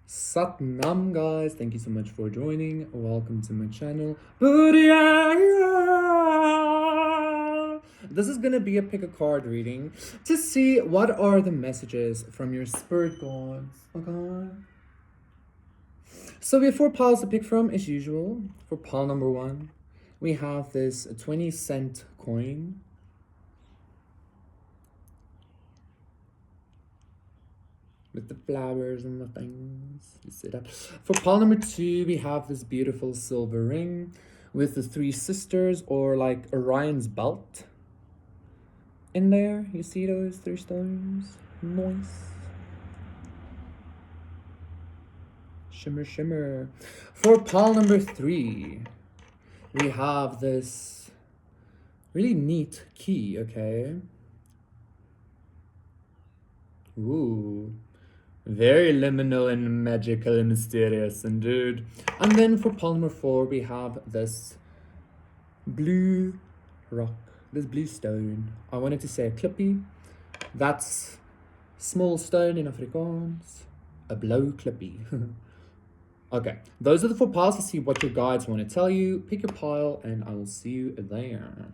Satnam guys, thank you so much for joining. Welcome to my channel. Booyah! This is gonna be a pick a card reading to see what are the messages from your spirit guides. Okay. So we have 4 piles to pick from as usual. For pile number 1, we have this 20-cent coin. With the flowers and the things. You see that? For pile number 2, we have this beautiful silver ring with the 3 sisters, or like Orion's belt in there. You see those 3 stones? Nice. Shimmer, shimmer. For pile number 3, we have this really neat key, okay? Ooh. Very liminal and magical and mysterious indeed. And then for pile number 4, we have this blue rock, this blue stone. I wanted to say a clippy. That's small stone in Afrikaans. A blow clippy. Okay, those are the 4 piles to see what your guides want to tell you. Pick your pile and I will see you there.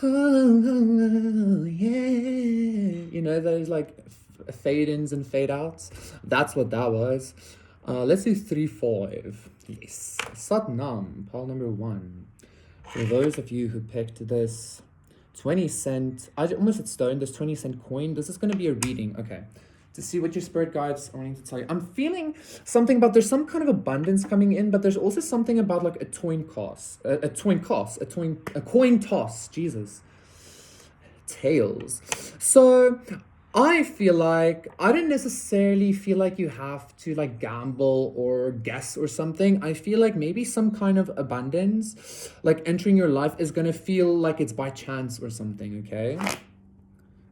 Oh, yeah. You know those like fade-ins and fade-outs? That's what that was. Let's do 3-5. Yes. Satnam, pile number 1. For those of you who picked this 20-cent, I almost said stone, this 20-cent coin, this is going to be a reading. Okay. To see what your spirit guides are wanting to tell you. I'm feeling something about there's some kind of abundance coming in, but there's also something about like a coin toss, Jesus, tails. So I feel like I don't necessarily feel like you have to like gamble or guess or something. I feel like maybe some kind of abundance like entering your life is gonna feel like it's by chance or something, okay?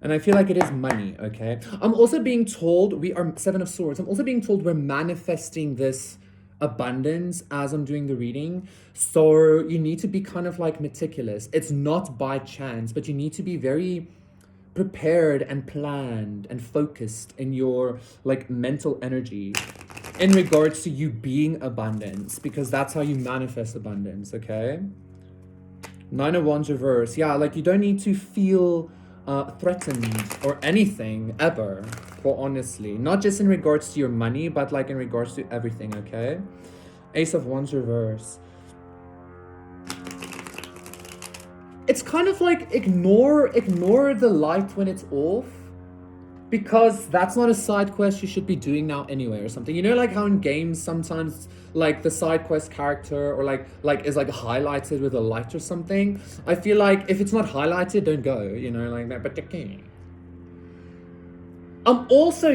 And I feel like it is money, okay? I'm also being told, we are 7 of Swords. I'm also being told we're manifesting this abundance as I'm doing the reading. So you need to be kind of like meticulous. It's not by chance, but you need to be very prepared and planned and focused in your like mental energy in regards to you being abundance, because that's how you manifest abundance, okay? 9 of Wands reverse. Yeah, like you don't need to feel threatened or anything ever, quite honestly. Not just in regards to your money, but like in regards to everything, okay? Ace of Wands reverse. It's kind of like ignore the light when it's off, because that's not a side quest you should be doing now anyway or something. You know, like how in games sometimes like the side quest character or like is like highlighted with a light or something. I feel like if it's not highlighted, don't go, you know, like that. But I'm also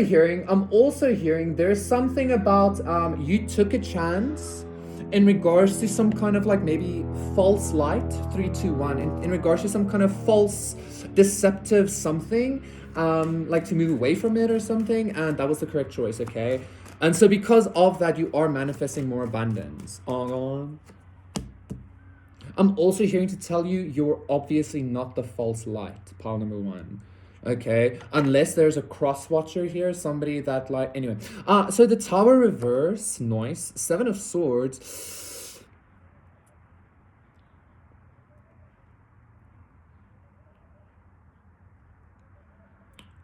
hearing there's something about you took a chance in regards to some kind of like maybe false light. 3, 2, 1. In regards to some kind of false deceptive something, like to move away from it or something, and that was the correct choice, okay? And so because of that, you are manifesting more abundance. I'm also hearing to tell you you're obviously not the false light, pile number 1. Okay, unless there's a cross watcher here, somebody that like, anyway. So the Tower reverse, nice. 7 of Swords.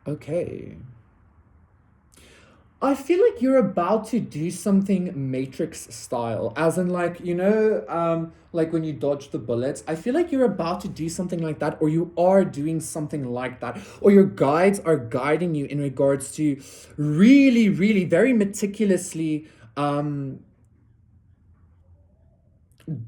Okay. I feel like you're about to do something Matrix style, as in like, you know, like when you dodge the bullets. I feel like you're about to do something like that, or you are doing something like that, or your guides are guiding you in regards to really, really very meticulously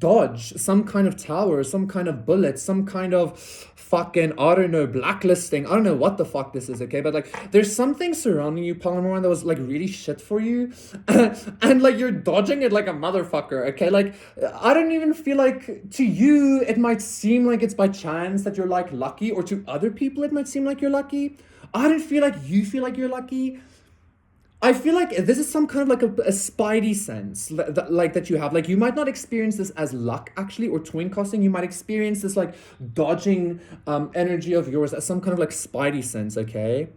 dodge some kind of tower, some kind of bullet, some kind of fucking, I don't know, blacklisting. I don't know what the fuck this is, okay? But like, there's something surrounding you, Palomar, that was like really shit for you. And like, you're dodging it like a motherfucker, okay? Like, I don't even feel like to you, it might seem like it's by chance that you're like lucky, or to other people, it might seem like you're lucky. I don't feel like you feel like you're lucky. I feel like this is some kind of like a spidey sense that you have. Like you might not experience this as luck actually, or twin casting. You might experience this like dodging energy of yours as some kind of like spidey sense, okay?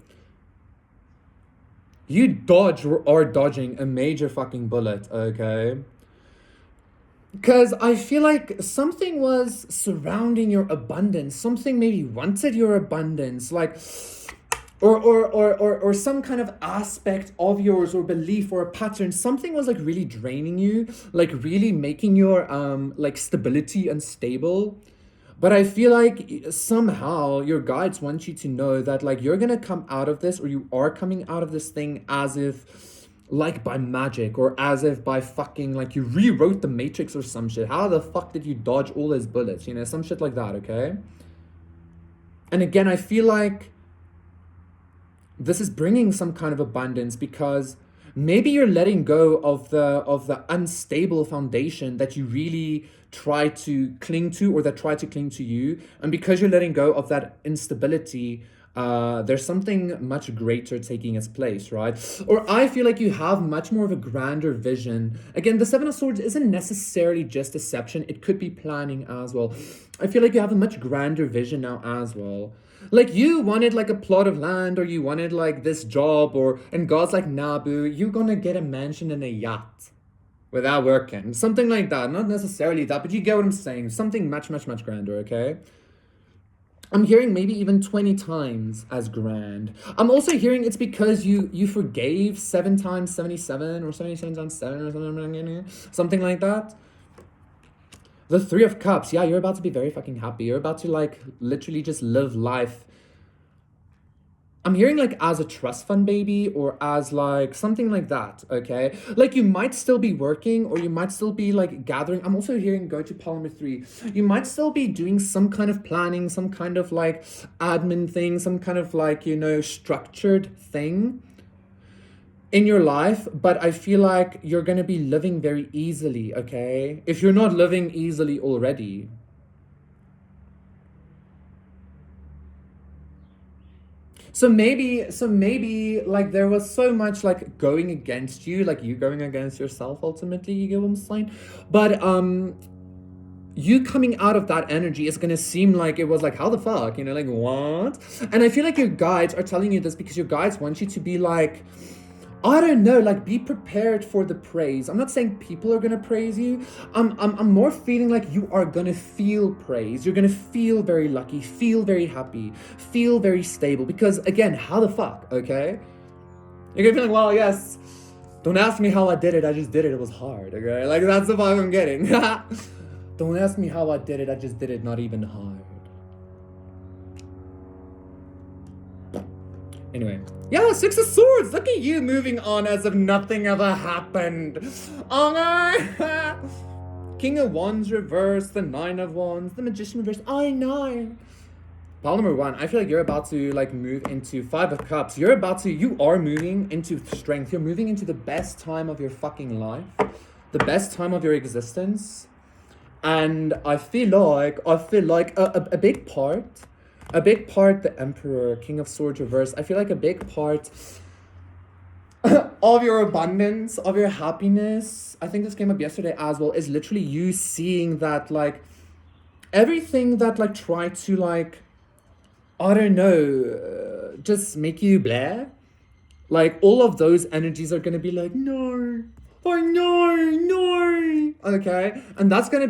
You dodge or are dodging a major fucking bullet, okay? Because I feel like something was surrounding your abundance. Something maybe wanted your abundance. Like, or some kind of aspect of yours or belief or a pattern. Something was like really draining you, like really making your like stability unstable. But I feel like somehow your guides want you to know that like you're gonna come out of this, or you are coming out of this thing as if like by magic, or as if by fucking like you rewrote the matrix or some shit. How the fuck did you dodge all those bullets? You know, some shit like that, okay? And again, I feel like this is bringing some kind of abundance because maybe you're letting go of the unstable foundation that you really try to cling to, or that try to cling to you, and because you're letting go of that instability, there's something much greater taking its place, right? Or I feel like you have much more of a grander vision. Again, the Seven of Swords isn't necessarily just deception, it could be planning as well. I feel like you have a much grander vision now as well. Like you wanted like a plot of land, or you wanted like this job, or and God's like, nah, boo, you're gonna get a mansion and a yacht without working. Something like that. Not necessarily that, but you get what I'm saying. Something much, much, much grander, okay? I'm hearing maybe even 20 times as grand. I'm also hearing it's because you forgave 7 times 77, or 77 times 7, or something like that. The Three of Cups. Yeah, you're about to be very fucking happy. You're about to like literally just live life. I'm hearing like as a trust fund baby, or as like something like that, okay? Like you might still be working, or you might still be like gathering. I'm also hearing go to pile number 3. You might still be doing some kind of planning, some kind of like admin thing, some kind of like, you know, structured thing in your life, but I feel like you're gonna be living very easily, okay? If you're not living easily already. So maybe like there was so much like going against you, like you going against yourself ultimately, you get what I'm saying? But you coming out of that energy is gonna seem like it was like, how the fuck, you know, like what? And I feel like your guides are telling you this because your guides want you to be like, I don't know, like be prepared for the praise. I'm not saying people are gonna praise you. I'm more feeling like you are gonna feel praise. You're gonna feel very lucky, feel very happy, feel very stable. Because again, how the fuck, okay? You're gonna be like, well, yes. Don't ask me how I did it, I just did it. It was hard, okay? Like that's the vibe I'm getting. Don't ask me how I did it, I just did it, not even hard. Anyway. Yeah, Six of Swords! Look at you moving on as if nothing ever happened. Oh no! King of Wands reversed, the Nine of Wands, the Magician reversed. I know. Pile number 1, I feel like you're about to like move into Five of Cups. You are moving into strength. You're moving into the best time of your fucking life. The best time of your existence. And I feel like a big part, the Emperor, King of Swords reversed, I feel like a big part of your abundance, of your happiness, I think this came up yesterday as well, is literally you seeing that like everything that like tried to like, I don't know, just make you blah. Like all of those energies are gonna be like, no, oh no. Okay. And that's gonna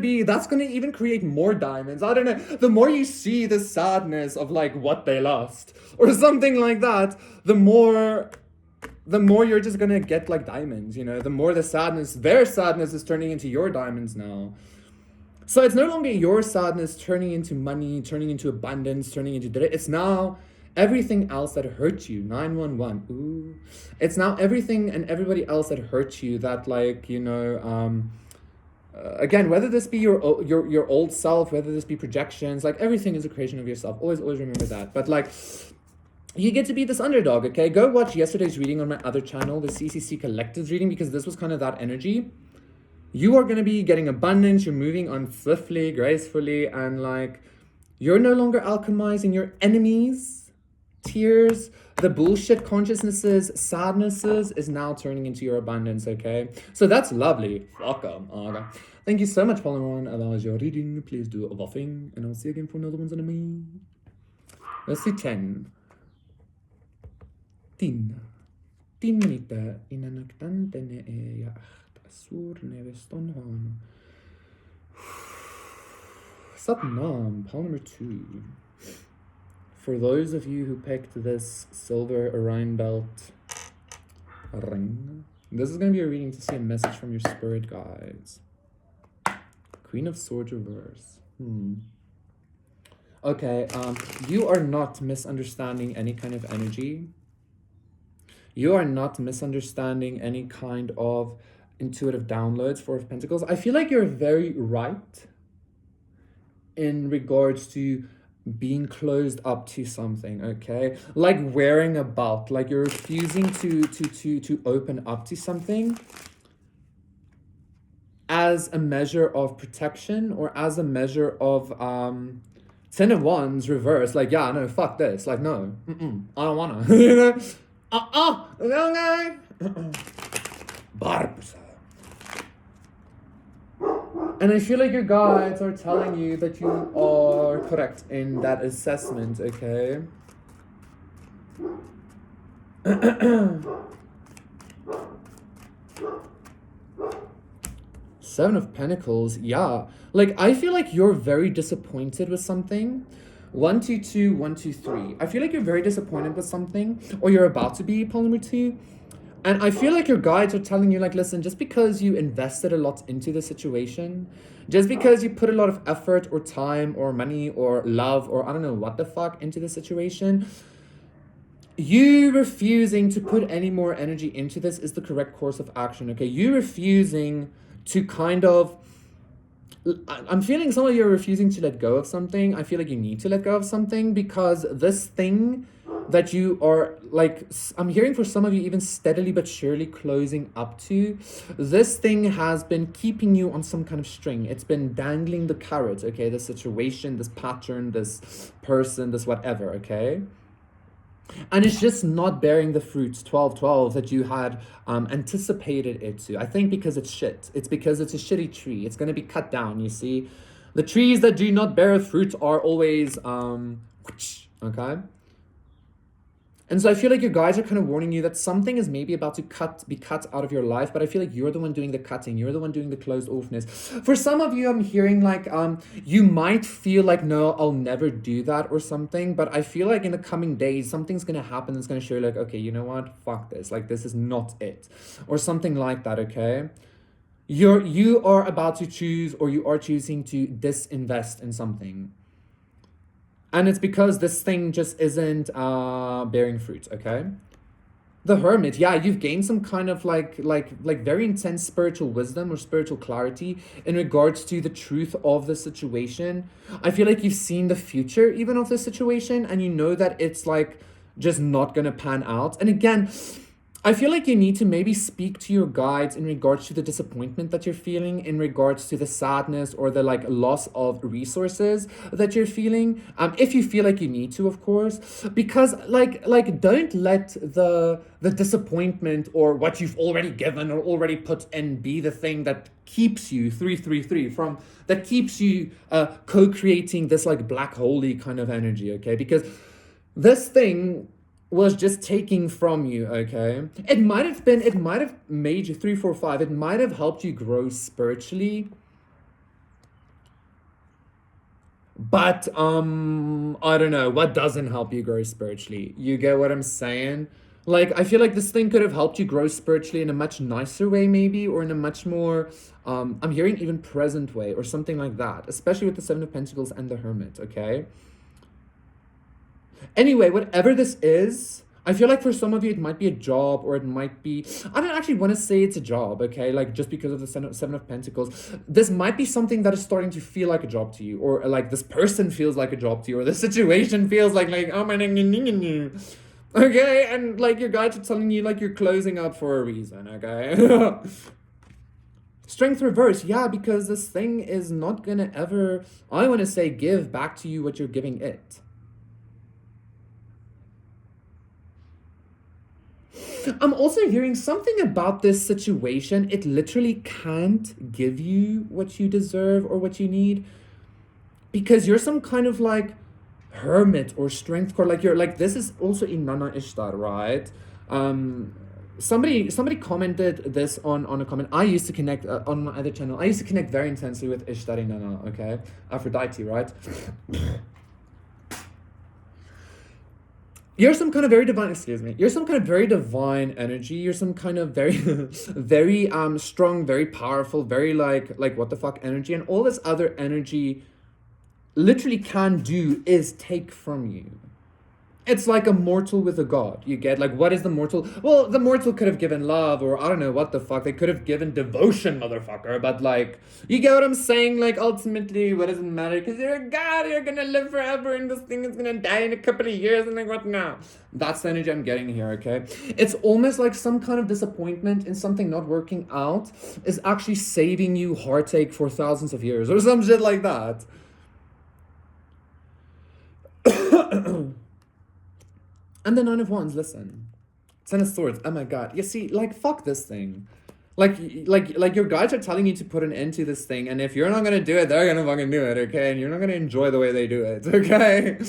even create more diamonds. I don't know. The more you see the sadness of like what they lost, or something like that, the more you're just gonna get like diamonds, you know, the more their sadness is turning into your diamonds now. So it's no longer your sadness turning into money, turning into abundance, turning into it's now everything else that hurt you. 911. Ooh. It's now everything and everybody else that hurt you that like, you know, again, whether this be your old self, whether this be projections, like everything is a creation of yourself. Always remember that. But like you get to be this underdog, okay? Go watch yesterday's reading on my other channel, the CCC Collectives reading, because this was kind of that energy. You are going to be getting abundance. You're moving on swiftly, gracefully, and like you're no longer alchemizing your enemies. Tears, the bullshit consciousnesses, sadnesses is now turning into your abundance, okay? So that's lovely. Welcome. Okay. Thank you so much, Polymer. That was your reading. Please do a waffing, and I'll see you again for another one's on me. Let's see 10. 10. 10 minuten inanaktan tene e jacht asur neveston hon. Satnam, pile number 2. For those of you who picked this silver Orion belt ring, this is going to be a reading to see a message from your spirit guides. Queen of Swords reverse. Okay, you are not misunderstanding any kind of energy. You are not misunderstanding any kind of intuitive downloads, Four of Pentacles. I feel like you're very right in regards to being closed up to something, okay? Like wearing a belt, like you're refusing to open up to something as a measure of protection or as a measure of Ten of Wands reverse, like, yeah, no, fuck this, like, no, I don't wanna, you know? Barbs. And I feel like your guides are telling you that you are correct in that assessment, okay? Seven of Pentacles, yeah. Like, I feel like you're very disappointed with something. 1, 2, 2, 1, 2, 3. I feel like you're very disappointed with something, or you're about to be, pile number 2. And I feel like your guides are telling you, like, listen, just because you invested a lot into the situation, just because you put a lot of effort or time or money or love or I don't know what the fuck into the situation, you refusing to put any more energy into this is the correct course of action, okay? You refusing to kind of... I'm feeling some of you are refusing to let go of something. I feel like you need to let go of something because this thing that you are, like, I'm hearing for some of you even steadily but surely closing up to, this thing has been keeping you on some kind of string. It's been dangling the carrot, okay? This situation, this pattern, this person, this whatever, okay? And it's just not bearing the fruits, 12 that you had anticipated it to. I think because it's shit. It's because it's a shitty tree. It's going to be cut down, you see? The trees that do not bear fruit are always, okay? And so I feel like your guides are kind of warning you that something is maybe about to be cut out of your life, but I feel like you're the one doing the cutting. You're the one doing the closed offness. For some of you, I'm hearing like, you might feel like, no, I'll never do that or something, but I feel like in the coming days, something's going to happen that's going to show you like, okay, you know what? Fuck this. Like, this is not it. Or something like that, okay? You are about to choose, or you are choosing to disinvest in something. And it's because this thing just isn't bearing fruit, okay? The Hermit, yeah, you've gained some kind of like very intense spiritual wisdom or spiritual clarity in regards to the truth of the situation. I feel like you've seen the future even of the situation, and you know that it's like just not gonna pan out. And again, I feel like you need to maybe speak to your guides in regards to the disappointment that you're feeling, in regards to the sadness or the like loss of resources that you're feeling. If you feel like you need to, of course, because like don't let the disappointment or what you've already given or already put in be the thing that keeps you 333 from that keeps you co-creating this like black holy kind of energy, okay? Because this thing was just taking from you, okay? It might have made you 3, 4, 5. It might have helped you grow spiritually. But, I don't know, what doesn't help you grow spiritually? You get what I'm saying? Like, I feel like this thing could have helped you grow spiritually in a much nicer way, maybe, or in a much more, I'm hearing even present way, or something like that, especially with the Seven of Pentacles and the Hermit, okay? Anyway, whatever this is, I feel like for some of you, it might be a job, or it might be, I don't actually want to say it's a job, okay? Like, just because of the Seven of Pentacles. This might be something that is starting to feel like a job to you, or like this person feels like a job to you, or the situation feels like, oh my, okay? And like your guides are telling you like you're closing up for a reason, okay? Strength reverse, yeah, because this thing is not gonna ever, I want to say, give back to you what you're giving it. I'm also hearing something about this situation. It literally can't give you what you deserve or what you need because you're some kind of like hermit or strength core. Like you're like, this is also Inanna Ishtar, right? somebody commented this on a comment. I used to connect on my other channel. I used to connect very intensely with Ishtari Nana, okay? Aphrodite, right? You're some kind of very divine, excuse me. You're some kind of very divine energy. You're some kind of very very strong, very powerful, very like what the fuck energy, and all this other energy literally can do is take from you. It's like a mortal with a god. You get, like, what is the mortal? Well, the mortal could have given love, or I don't know what the fuck. They could have given devotion, motherfucker. But like, you get what I'm saying? Like, ultimately, what does it matter? Because you're a god, you're gonna live forever, and this thing is gonna die in a couple of years, and like, what now? That's the energy I'm getting here, okay? It's almost like some kind of disappointment in something not working out is actually saving you heartache for thousands of years, or some shit like that. And the Nine of Wands, listen. Ten of Swords, oh my god. You see, like, fuck this thing. Like your guides are telling you to put an end to this thing, and if you're not gonna do it, they're gonna fucking do it, okay? And you're not gonna enjoy the way they do it, okay?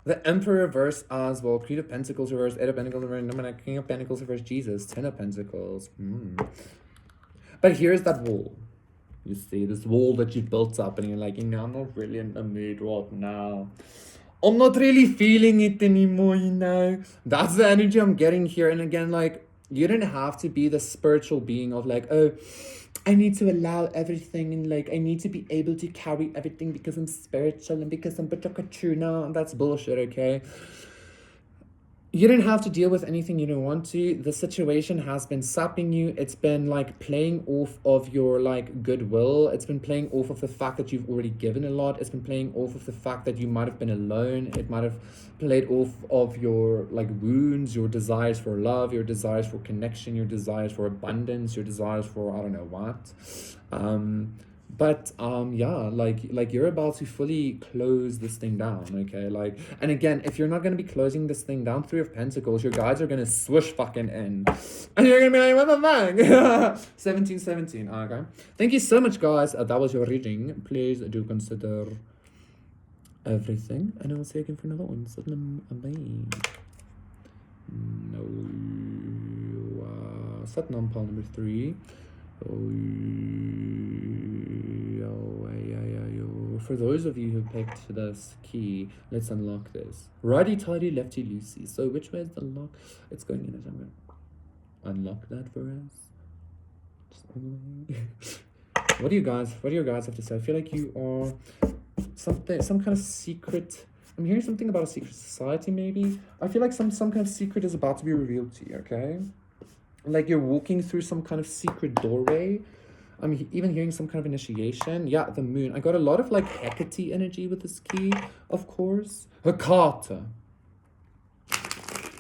The Emperor reverse as well. Queen of Pentacles reverse, Eight of Pentacles reverse, King of Pentacles reverse, Jesus, Ten of Pentacles. But here's that wall. You see, this wall that you built up, and you're like, you know, I'm not really in the mood right now. I'm not really feeling it anymore, you know? That's the energy I'm getting here. And again, like, you don't have to be the spiritual being of like, oh, I need to allow everything, and like, I need to be able to carry everything because I'm spiritual and because I'm true. No, that's bullshit, okay? You don't have to deal with anything you don't want to. The situation has been sapping you. It's been like playing off of your like goodwill. It's been playing off of the fact that you've already given a lot. It's been playing off of the fact that you might have been alone. It might have played off of your like wounds, your desires for love, your desires for connection, your desires for abundance, your desires for I don't know what. But yeah, like you're about to fully close this thing down, okay? Like, and again, if you're not gonna be closing this thing down, Three of Pentacles, your guides are gonna swoosh fucking in, and you're gonna be like, what the fuck? 1717. Okay, thank you so much, guys. That was your reading. Please do consider everything, and I will see you again for another one. Bye. No, Satnam Pal number 3. For those of you who picked this key, let's unlock this. Righty tighty, lefty loosey. So which way is the lock? It's going in. I'm gonna unlock that for us. What do you guys have to say? I feel like you are some kind of secret. I'm hearing something about a secret society, maybe. I feel like some kind of secret is about to be revealed to you, okay? Like you're walking through some kind of secret doorway. I'm even hearing some kind of initiation. Yeah, the moon. I got a lot of like Hecate energy with this key, of course. Hecate,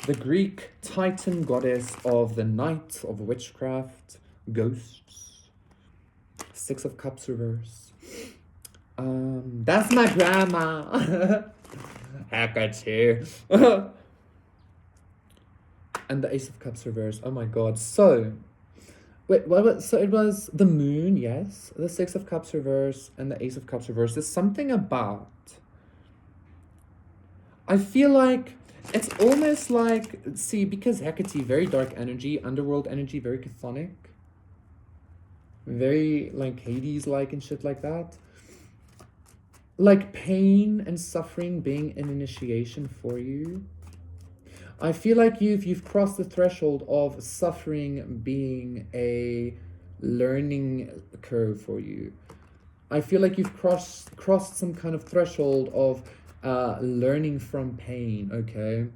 the Greek Titan goddess of the night, of witchcraft, ghosts. Six of Cups reverse. That's my grandma. Hecate. And the Ace of Cups reverse. Oh my god. So, wait, what? So it was the moon, yes. The Six of Cups reverse and the Ace of Cups reverse. There's something about... I feel like it's almost like... See, because Hecate, very dark energy, underworld energy, very chthonic. Very, like, Hades-like and shit like that. Like, pain and suffering being an initiation for you. I feel like you've crossed the threshold of suffering being a learning curve for you. I feel like you've crossed some kind of threshold of learning from pain, okay?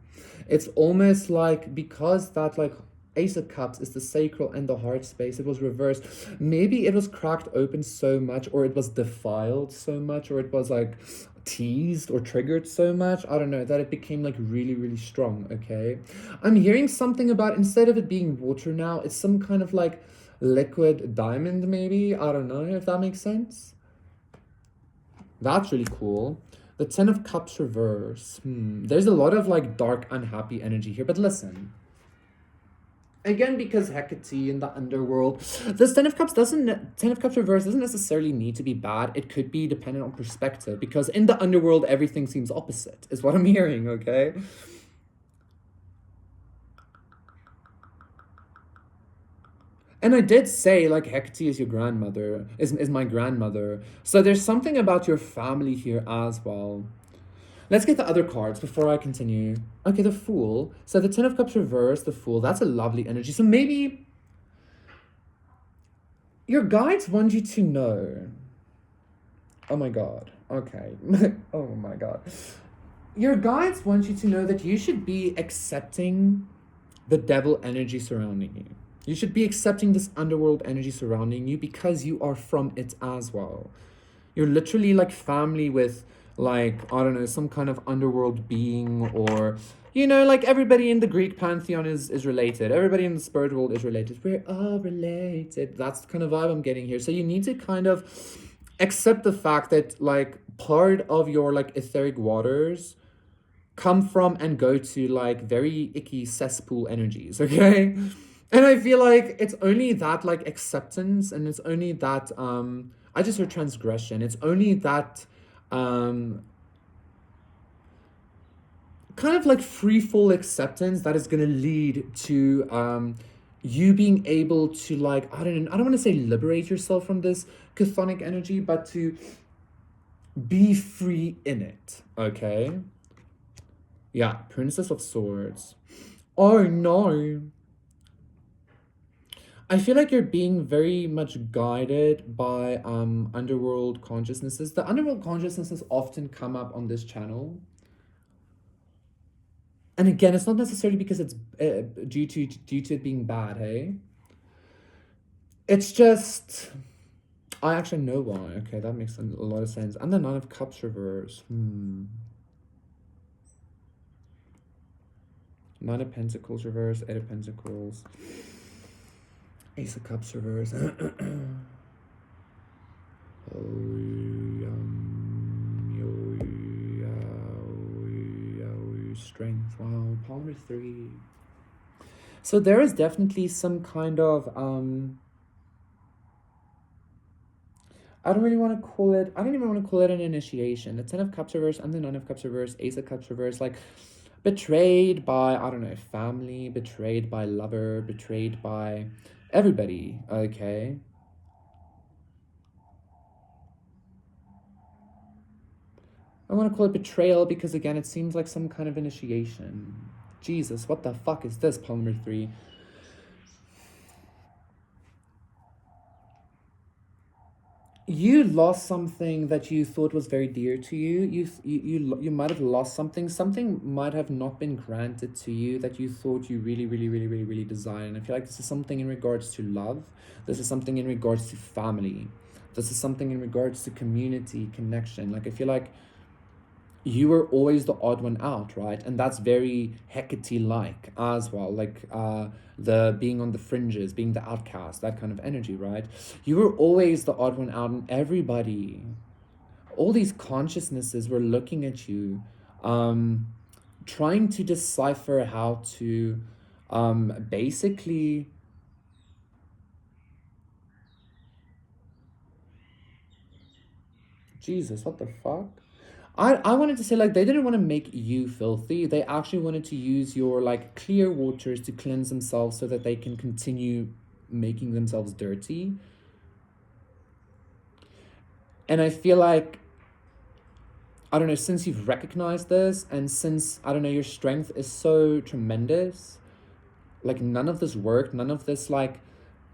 It's almost like because that like Ace of Cups is the sacral and the heart space, it was reversed. Maybe it was cracked open so much, or it was defiled so much, or it was like teased or triggered so much, I don't know, that it became like really, really strong, okay? I'm hearing something about, instead of it being water now, it's some kind of like liquid diamond maybe, I don't know if that makes sense. That's really cool. The Ten of Cups reverse. There's a lot of like dark, unhappy energy here, but listen. Again, because Hecate in the underworld, this Ten of Cups reverse doesn't necessarily need to be bad. It could be dependent on perspective, because in the underworld, everything seems opposite, is what I'm hearing, okay? And I did say, like, Hecate is your grandmother, is my grandmother. So there's something about your family here as well. Let's get the other cards before I continue. Okay, the Fool. So the Ten of Cups reversed, the Fool. That's a lovely energy. So maybe your guides want you to know. Oh my god. Okay. Oh my god. Your guides want you to know that you should be accepting the devil energy surrounding you. You should be accepting this underworld energy surrounding you because you are from it as well. You're literally like family with, like, I don't know, some kind of underworld being, or, you know, like everybody in the Greek pantheon is related. Everybody in the spirit world is related. We're all related. That's the kind of vibe I'm getting here. So you need to kind of accept the fact that, like, part of your, like, etheric waters come from and go to, like, very icky cesspool energies, okay? And I feel like it's only that, like, acceptance, and it's only that I just heard transgression. It's only that um kind of like free fall acceptance that is going to lead to you being able to, like, I don't want to say liberate yourself from this chthonic energy, but to be free in it, okay? Yeah, Princess of Swords. Oh no. I feel like you're being very much guided by underworld consciousnesses. The underworld consciousnesses often come up on this channel. And again, it's not necessarily because it's due to it being bad, hey? It's just I actually know why. Okay, that makes a lot of sense. And the Nine of Cups reverse. Nine of Pentacles reverse, Eight of Pentacles. Ace of Cups reverse. Strength. Wow, Palmer 3. So there is definitely some kind of I don't even want to call it an initiation. The Ten of Cups reverse and the Nine of Cups reverse, Ace of Cups reverse, like betrayed by, I don't know, family, betrayed by lover, betrayed by everybody, okay? I want to call it betrayal because, again, it seems like some kind of initiation. Jesus, what the fuck is this, Palmer 3? You lost something that you thought was very dear to you. You might have lost something. Something might have not been granted to you that you thought you really, really, really, really, really desired. And I feel like this is something in regards to love. This is something in regards to family. This is something in regards to community, connection. Like, I feel like you were always the odd one out, right? And that's very Hecate-like as well, like the being on the fringes, being the outcast, that kind of energy, right? You were always the odd one out, and everybody, all these consciousnesses were looking at you, trying to decipher how to basically Jesus, what the fuck? I wanted to say, like, they didn't want to make you filthy. They actually wanted to use your, like, clear waters to cleanse themselves so that they can continue making themselves dirty. And I feel like, I don't know, since you've recognized this, and since, I don't know, your strength is so tremendous, like, none of this worked, none of this, like,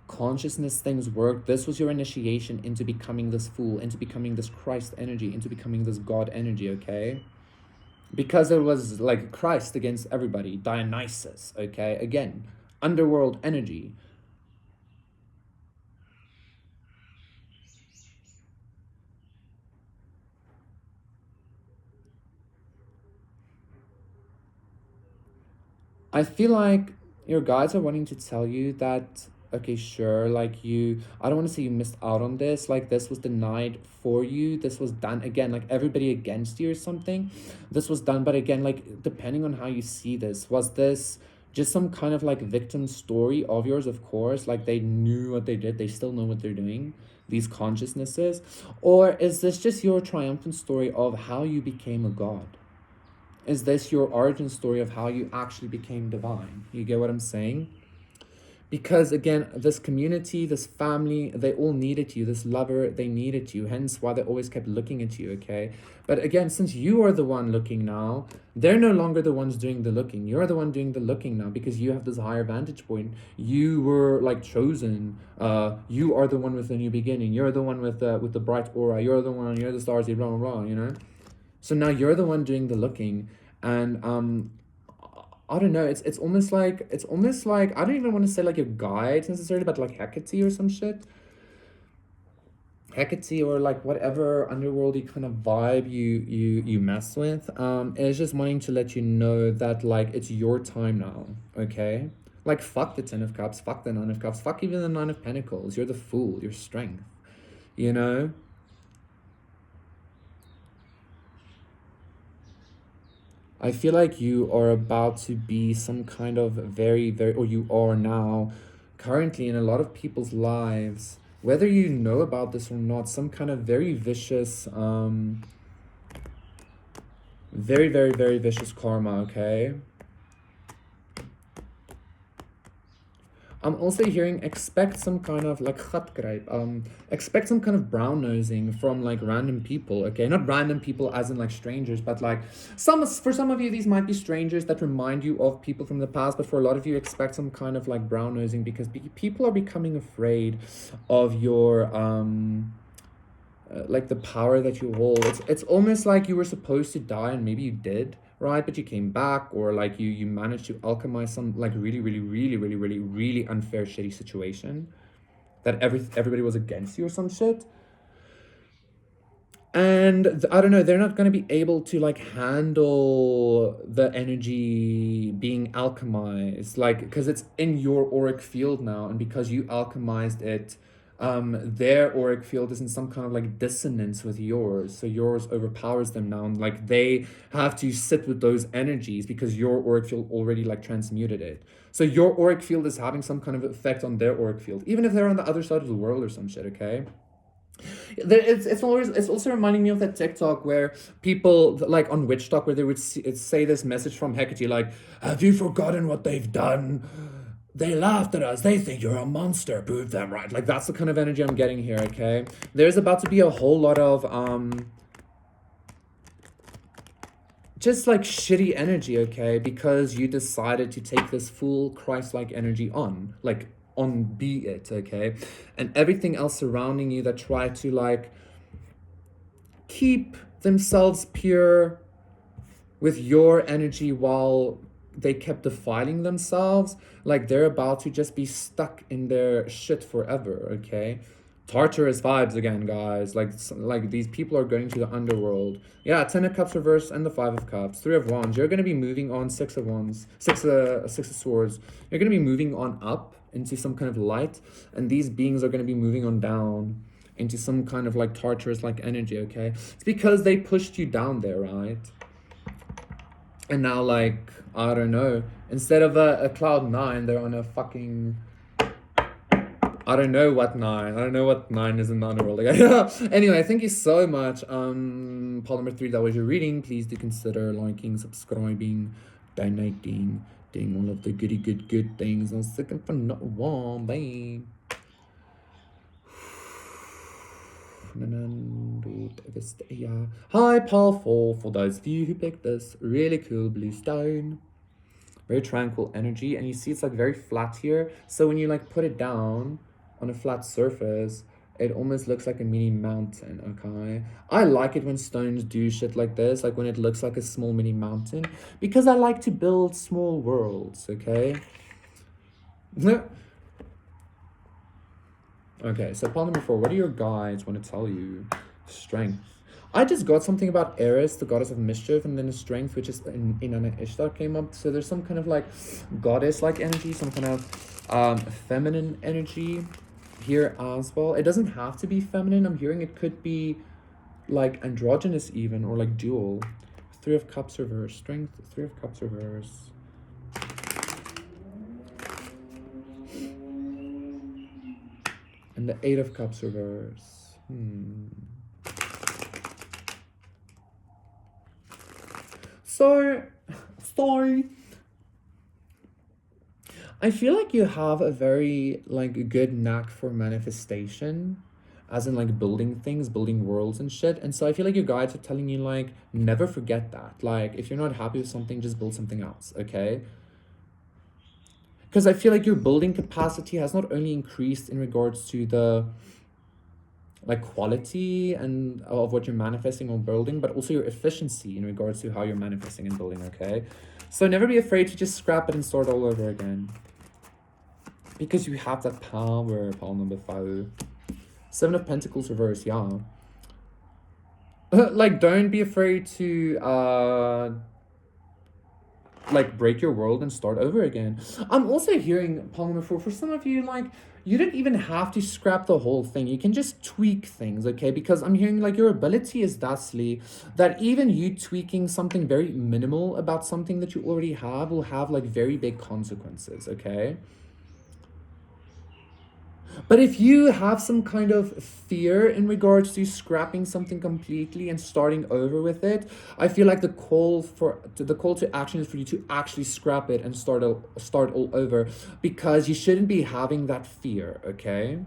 consciousness things work. This was your initiation into becoming this fool, into becoming this Christ energy, into becoming this God energy, okay? Because it was like Christ against everybody, Dionysus, okay? Again, underworld energy. I feel like your guides are wanting to tell you that, okay, sure, like, I don't want to say you missed out on this, like, this was denied for you, this was done, again, like, everybody against you or something, this was done, but again, like, depending on how you see this, was this just some kind of, like, victim story of yours? Of course, like, they knew what they did, they still know what they're doing, these consciousnesses, or is this just your triumphant story of how you became a god? Is this your origin story of how you actually became divine? You get what I'm saying? Because again, this community, this family, they all needed you. This lover, they needed you. Hence why they always kept looking at you, okay? But again, since you are the one looking now, they're no longer the ones doing the looking. You're the one doing the looking now because you have this higher vantage point. You were like chosen. You are the one with the new beginning. You're the one with the bright aura. You're the one, you're the stars, blah, blah, blah, you know? So now you're the one doing the looking. And I don't know. It's almost like I don't even want to say like your guides necessarily, but like Hecate or some shit. Hecate or like whatever underworldy kind of vibe you mess with. Is just wanting to let you know that like it's your time now. Okay. Like fuck the Ten of Cups, fuck the Nine of Cups, fuck even the Nine of Pentacles. You're the Fool. Your strength. You know. I feel like you are about to be some kind of very, very, or you are now currently in a lot of people's lives, whether you know about this or not, some kind of very vicious, very, very, very vicious karma, okay? I'm also hearing expect some kind of like expect some kind of brown nosing from like random people, okay? Not random people as in like strangers, but like for some of you these might be strangers that remind you of people from the past, but for a lot of you expect some kind of like brown nosing because people are becoming afraid of your like the power that you hold. It's almost like you were supposed to die and maybe you did, right? But you came back, or like you managed to alchemize some like really, really, really, really, really, really unfair, shitty situation that everybody was against you or some shit. And I don't know, they're not going to be able to like handle the energy being alchemized, like because it's in your auric field now, and because you alchemized it, their auric field is in some kind of like dissonance with yours, so yours overpowers them now, and like they have to sit with those energies because your auric field already like transmuted it. So your auric field is having some kind of effect on their auric field, even if they're on the other side of the world or some shit, okay? It's also reminding me of that TikTok where people like on Witch Talk where they would say this message from Hecate like, "Have you forgotten what they've done? They laughed at us. They think you're a monster. Prove them right." Like that's the kind of energy I'm getting here. Okay, there's about to be a whole lot of just like shitty energy, okay, because you decided to take this full Christ-like energy on, like on be it, okay, and everything else surrounding you that try to like keep themselves pure with your energy while they kept defiling themselves, like they're about to just be stuck in their shit forever, okay? Tartarus vibes again, guys. Like these people are going to the underworld. Yeah, Ten of Cups reversed and the Five of Cups. Three of Wands. You're going to be moving on. Six of Wands. Six of Swords. You're going to be moving on up into some kind of light, and these beings are going to be moving on down into some kind of like Tartarus like energy, okay? It's because they pushed you down there, right? And now, like, I don't know, instead of a cloud nine, they're on a fucking, I don't know what nine. I don't know what nine is in the underworld. Like, anyway, thank you so much. Part number 3, that was your reading. Please do consider liking, subscribing, donating, doing all of the good things. I'm sick for not one, babe. Hi, powerful. For those of you who picked this, really cool blue stone. Very tranquil energy, and you see it's like very flat here. So when you like put it down on a flat surface, it almost looks like a mini mountain, okay? I like it when stones do shit like this, like when it looks like a small mini mountain, because I like to build small worlds, okay? Okay, so part number 4, what do your guides want to tell you? Strength. I just got something about Eris, the goddess of mischief, and then the strength, which is in Inanna Ishtar came up. So there's some kind of like goddess-like energy, some kind of feminine energy here as well. It doesn't have to be feminine. I'm hearing it could be like androgynous even, or like dual. Three of Cups reverse. Strength, Three of Cups reverse. And the Eight of Cups reverse. So, I feel like you have a very like good knack for manifestation, as in like building things, building worlds and shit. And so I feel like your guides are telling you like never forget that. Like if you're not happy with something, just build something else, okay? Because I feel like your building capacity has not only increased in regards to the like quality and of what you're manifesting or building, but also your efficiency in regards to how you're manifesting and building, okay? So never be afraid to just scrap it and start all over again. Because you have that power, pile number 5. 7 of Pentacles reverse, yeah. Like, don't be afraid to, like, break your world and start over again. I'm also hearing, pile number 4, for some of you, like, you don't even have to scrap the whole thing. You can just tweak things, okay? Because I'm hearing, like, your ability is thusly that even you tweaking something very minimal about something that you already have will have, like, very big consequences, okay? But if you have some kind of fear in regards to scrapping something completely and starting over with it, I feel like the call to action is for you to actually scrap it and start all over, because you shouldn't be having that fear, okay?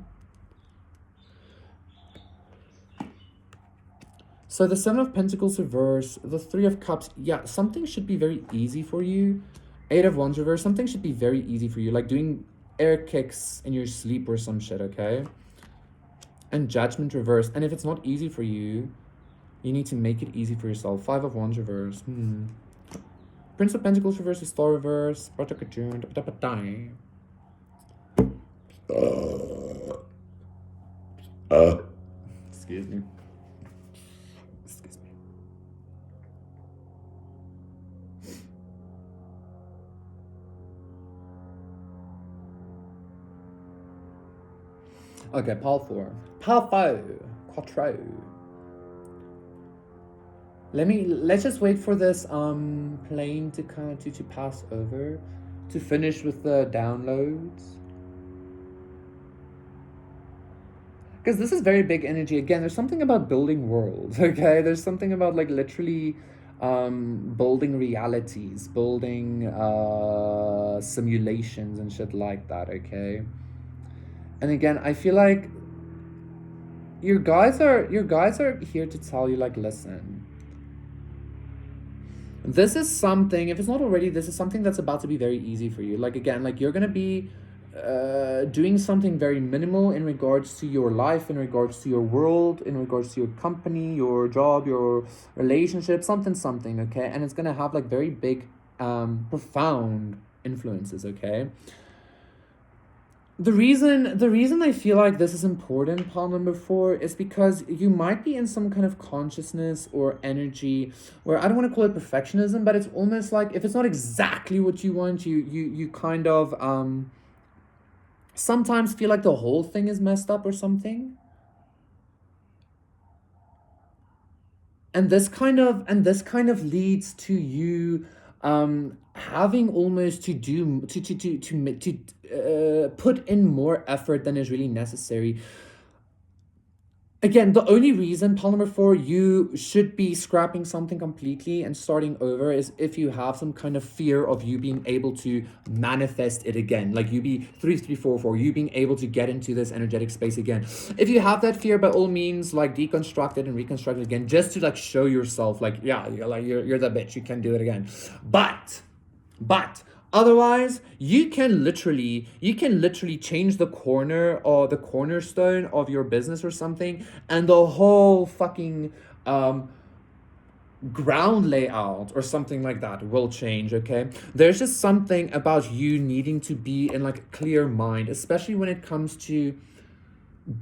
So the 7 of Pentacles reverse, the 3 of Cups, yeah, something should be very easy for you. 8 of Wands reverse, something should be very easy for you, like doing air kicks in your sleep or some shit, okay? And Judgment reverse. And if it's not easy for you, you need to make it easy for yourself. 5 of Wands reverse. Prince of Pentacles reverse is Star reverse. Excuse me. Excuse me. Okay, pile 4. Pile 5. Quattro. Let's just wait for this plane to kind of to pass over, to finish with the downloads. Because this is very big energy. Again, there's something about building worlds, okay? There's something about like literally building realities, building simulations and shit like that, okay? And again, I feel like your guides are here to tell you, like, listen, this is something, if it's not already, this is something that's about to be very easy for you. Like, again, like, you're gonna be doing something very minimal in regards to your life, in regards to your world, in regards to your company, your job, your relationship, something, okay? And it's gonna have like very big, profound influences, okay? The reason I feel like this is important, pile number 4, is because you might be in some kind of consciousness or energy where, I don't want to call it perfectionism, but it's almost like if it's not exactly what you want, you kind of sometimes feel like the whole thing is messed up or something. And this kind of leads to you having almost to do to put in more effort than is really necessary. Again, the only reason, pile number 4, you should be scrapping something completely and starting over is if you have some kind of fear of you being able to manifest it again. Like you be 3-3-4-4, you being able to get into this energetic space again. If you have that fear, by all means, like deconstruct it and reconstruct it again, just to like show yourself, like, yeah, you're the bitch, you can do it again. But otherwise, you can literally change the corner or the cornerstone of your business or something, and the whole fucking ground layout or something like that will change, okay? There's just something about you needing to be in like a clear mind, especially when it comes to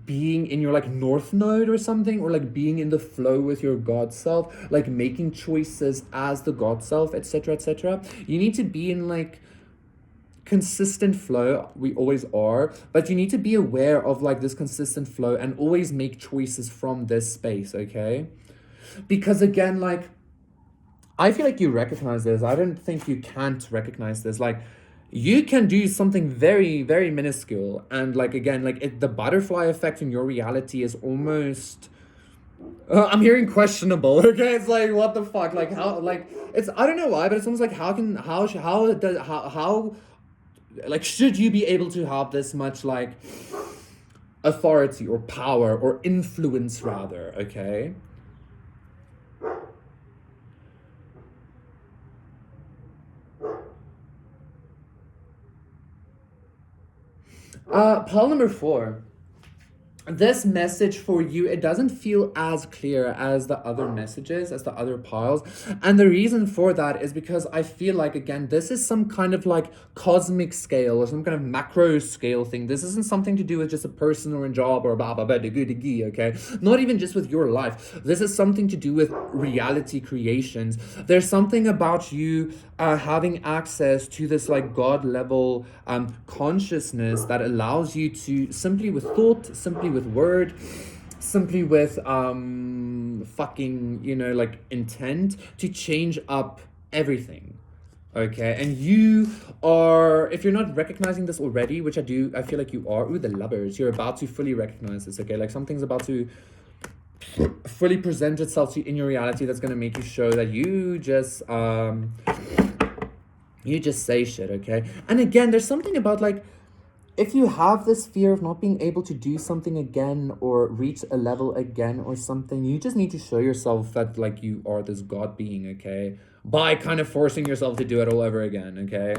being in your like north node or something, or like being in the flow with your god self, like making choices as the god self, etc. You need to be in like consistent flow. We always are, but you need to be aware of like this consistent flow and always make choices from this space, okay? Because again, like, I feel like you recognize this. I don't think you can't recognize this. Like, you can do something very, very minuscule, and like, again, like the butterfly effect in your reality is almost I'm hearing questionable, okay? It's like, what the fuck? Like, how, like, it's, I don't know why, but it's almost like, how like, should you be able to have this much, like, authority or power or influence, rather, okay? Pile number 4. This message for you, it doesn't feel as clear as the other messages, as the other piles. And the reason for that is because I feel like, again, this is some kind of like cosmic scale or some kind of macro scale thing. This isn't something to do with just a person or a job or blah blah blah, okay? Not even just with your life. This is something to do with reality creations. There's something about you having access to this like God level consciousness that allows you to simply with thought, simply with word, simply with fucking, you know, like intent to change up everything. Okay, and you are, if you're not recognizing this already, which I feel like you are, ooh, the lovers, you're about to fully recognize this, okay? Like something's about to fully present itself to you in your reality that's gonna make you show that you just say shit, okay? And again, there's something about like, if you have this fear of not being able to do something again or reach a level again or something, you just need to show yourself that like you are this God being, okay? By kind of forcing yourself to do it all over again, okay?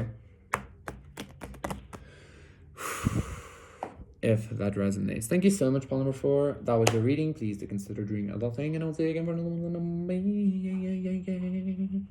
If that resonates. Thank you so much, Paul number 4. That was your reading. Please do consider doing other thing, and I'll see you again for another one.